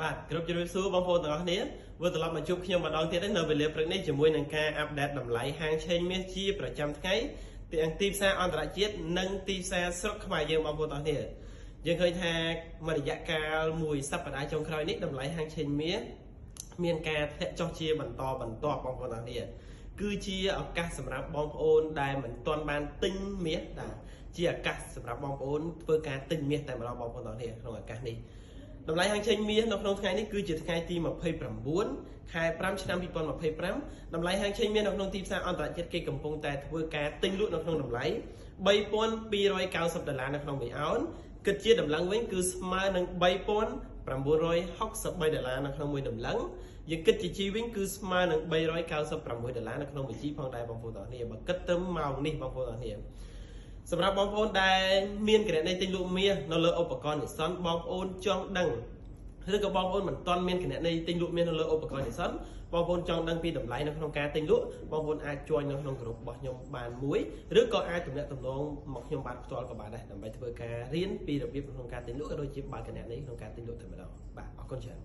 បាទគ្រប់ជំរាបសួរបងប្អូនទាំងអស់គ្នាវិលត្រឡប់មកជួបខ្ញុំម្ដងទៀតនៅវេលាព្រឹកនេះជាមួយនឹងការអាប់ដេតតម្លៃហាងឆេងមាសជាប្រចាំថ្ងៃទាំងទីផ្សារអន្តរជាតិនិងទីផ្សារស្រុកខ្មែរយើងបងប្អូនទាំងអស់គ្នាយើងឃើញថាមួយរយៈកាលមួយសប្តាហ៍ចុងក្រោយនេះតម្លៃហាងឆេងមាសមានការធ្លាក់ចុះជាបន្តបងប្អូនទាំងអស់គ្នាគឺជាឱកាសសម្រាប់បងប្អូនដែលមិនទាន់បានទិញមាសដែរជាឱកាសសម្រាប់បងប្អូនធ្វើការទិញមាសតែម្ដងបងប្អូនទាំងអស់គ្នាក្នុងឱកាសនេះតម្លៃហាងឆេងមាសនៅក្នុងថ្ងៃនេះគឺជាថ្ងៃទី29ខែ5ឆ្នាំ2025តម្លៃហាងឆេងមាសនៅក្នុងទីផ្សារអន្តរជាតិគេកំពុងតែធ្វើការទិញលក់នៅក្នុងតម្លៃ$3290នៅក្នុង1អោនគិតជាតម្លឹងវិញគឺស្មើនឹង$3963នៅក្នុងមួយតម្លឹងយើងគិតជាជីវិញគឺស្មើនឹង$396នៅក្នុងមួយជីផងដែរបងប្អូនទាំងអស់គ្នាបើគិតត្រឹមម៉ោងនេះបងប្អូនទាំងអស់គ្នាសម្រាប់បងប្អូនដែលមានគណនីទិញលក់មាសនៅលើឧបករណ៍និស្សិតបងប្អូនចង់ដឹងឬក៏បងប្អូនមិនទាន់មានគណនីទិញលក់មាសនៅលើឧបករណ៍និស្សិតបងប្អូនចង់ដឹងពីតម្លៃនៅក្នុងការទិញលក់បងប្អូនអាចជួយនៅក្នុងក្រុមរបស់ខ្ញុំបានមួយឬក៏អាចទំនាក់ទំនងមកខ្ញុំបានផ្ទាល់ក៏បានដែរដើម្បីធ្វើការរៀនពីរបៀបក្នុងការទិញលក់ក៏ដូចជាបើកគណនីក្នុងការទិញលក់តែម្ដងបាទអរគុណច្រើន